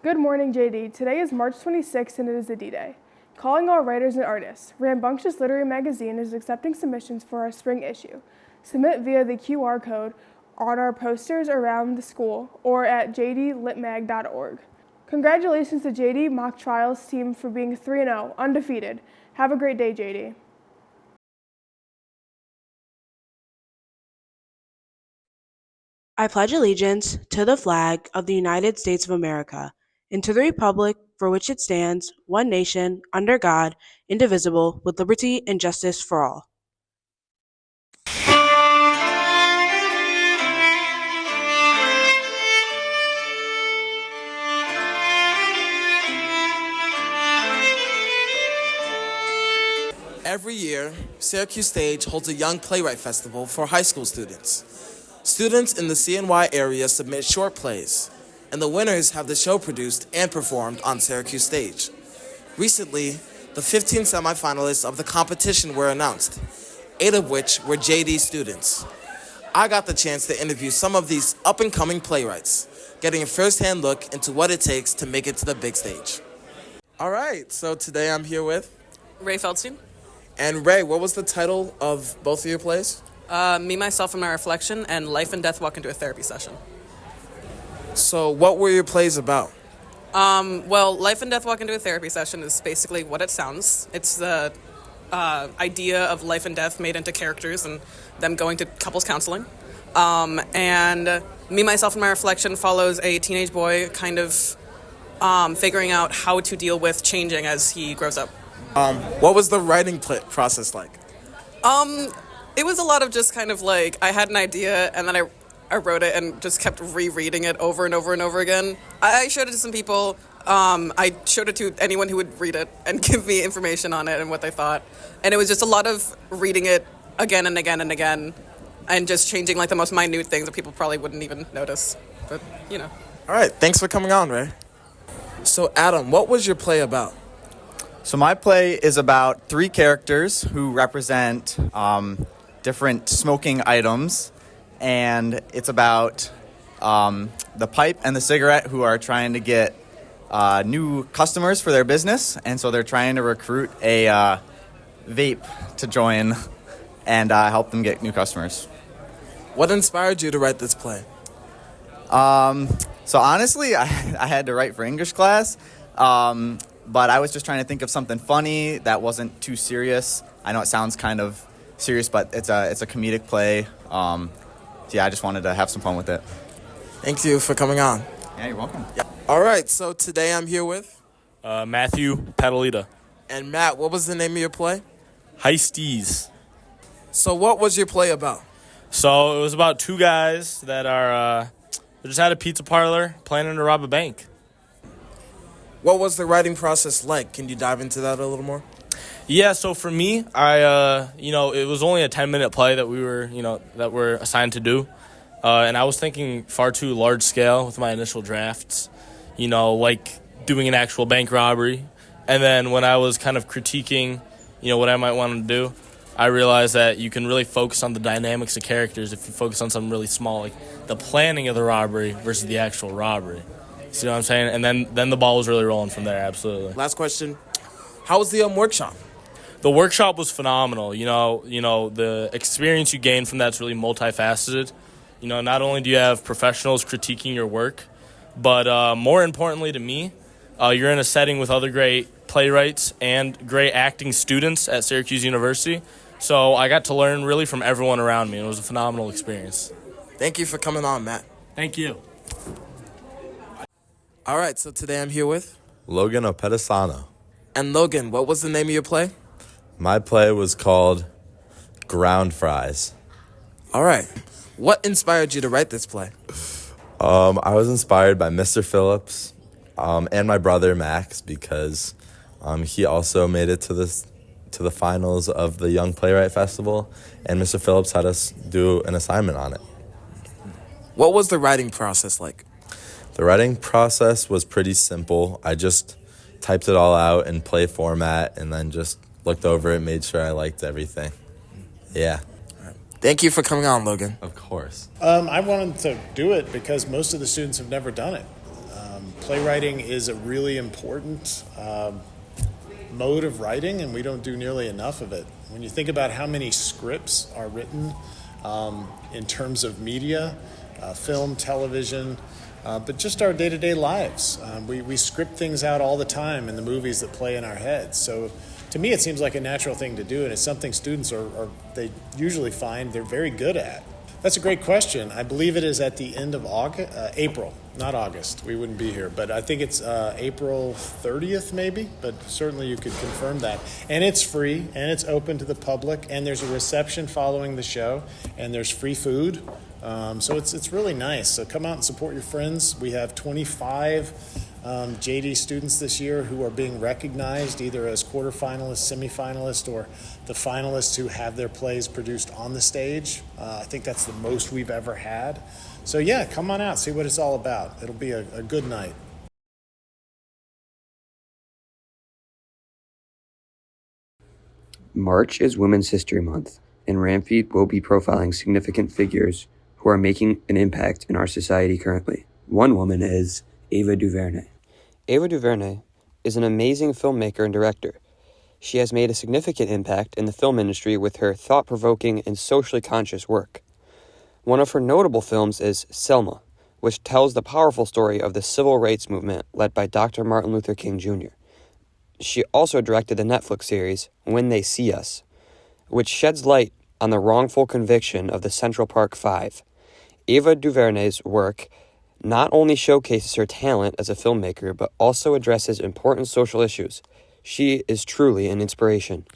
Good morning, JD. Today is March 26th and it is a D-Day. Calling all writers and artists, Rambunctious Literary Magazine is accepting submissions for our spring issue. Submit via the QR code on our posters around the school or at jdlitmag.org. Congratulations to JD Mock Trials team for being 3-0, undefeated. Have a great day, JD. I pledge allegiance to the flag of the United States of America and to the republic for which it stands, one nation, under God, indivisible, with liberty and justice for all. Every year, Syracuse Stage holds a Young Playwright Festival for high school students. Students in the CNY area submit short plays, and the winners have the show produced and performed on Syracuse Stage. Recently, the 15 semifinalists of the competition were announced, 8 of which were JD students. I got the chance to interview some of these up-and-coming playwrights, getting a first-hand look into what it takes to make it to the big stage. All right, so today I'm here with Ray Feldstein. And Ray, what was the title of both of your plays? Me, Myself, and My Reflection, and Life and Death Walk into a Therapy Session. So what were your plays about? Well, Life and Death Walk into a Therapy Session is basically what it sounds. It's the idea of life and death made into characters and them going to couples counseling. And Me, Myself, and My Reflection follows a teenage boy kind of figuring out how to deal with changing as he grows up. What was the writing process like? It was a lot of just kind of like, I had an idea and then I wrote it and just kept rereading it over and over and over again. I showed it to some people. I showed it to anyone who would read it and give me information on it and what they thought. And it was just a lot of reading it again and again and again and just changing like the most minute things that people probably wouldn't even notice. But, you know. All right, thanks for coming on, Ray. So, Adam, what was your play about? So my play is about 3 characters who represent different smoking items, and it's about the pipe and the cigarette who are trying to get new customers for their business, and so they're trying to recruit a vape to join and help them get new customers. What inspired you to write this play? So honestly, I had to write for English class, but I was just trying to think of something funny that wasn't too serious. I know it sounds kind of serious, but it's a comedic play. So yeah, I just wanted to have some fun with it. Thank you for coming on. Yeah, you're welcome. Yeah. All right, so today I'm here with Matthew Padalita. And Matt, what was the name of your play? Heisties. So what was your play about? So it was about 2 guys that are they just had a pizza parlor planning to rob a bank. What was the writing process like? Can you dive into that a little more? Yeah, so for me, it was only a 10-minute play that we're assigned to do. And I was thinking far too large scale with my initial drafts, like doing an actual bank robbery. And then when I was kind of critiquing, what I might want to do, I realized that you can really focus on the dynamics of characters if you focus on something really small, like the planning of the robbery versus the actual robbery. See what I'm saying? And then the ball was really rolling from there, absolutely. Last question. How was the workshop? The workshop was phenomenal. The experience you gain from that's really multifaceted. Not only do you have professionals critiquing your work, but more importantly to me, you're in a setting with other great playwrights and great acting students at Syracuse University. So I got to learn really from everyone around me. It was a phenomenal experience. Thank you for coming on, Matt. Thank you. All right, so today I'm here with Logan Opedisano. And Logan, what was the name of your play? My play was called Ground Fries. All right. What inspired you to write this play? I was inspired by Mr. Phillips and my brother Max because he also made it to the finals of the Young Playwright Festival, and Mr. Phillips had us do an assignment on it. What was the writing process like? The writing process was pretty simple. I just typed it all out in play format and then just looked over it, made sure I liked everything. Yeah. Thank you for coming on, Logan. Of course. I wanted to do it because most of the students have never done it. Playwriting is a really important mode of writing, and we don't do nearly enough of it. When you think about how many scripts are written in terms of media, film, television, but just our day-to-day lives. We script things out all the time in the movies that play in our heads. So to me, it seems like a natural thing to do, and it's something students they usually find they're very good at. That's a great question. I believe it is at the end of April, not August. We wouldn't be here, but I think it's April 30th maybe, but certainly you could confirm that. And it's free, and it's open to the public, and there's a reception following the show, and there's free food. So it's really nice. So come out and support your friends. We have 25 JD students this year who are being recognized either as quarterfinalists, semifinalists, or the finalists who have their plays produced on the stage. I think that's the most we've ever had. So yeah, come on out, see what it's all about. It'll be a good night. March is Women's History Month, and Ramfeed will be profiling significant figures who are making an impact in our society currently. One woman is Ava DuVernay. Ava DuVernay is an amazing filmmaker and director. She has made a significant impact in the film industry with her thought-provoking and socially conscious work. One of her notable films is Selma, which tells the powerful story of the civil rights movement led by Dr. Martin Luther King Jr. She also directed the Netflix series When They See Us, which sheds light on the wrongful conviction of the Central Park Five. Ava DuVernay's work not only showcases her talent as a filmmaker, but also addresses important social issues. She is truly an inspiration.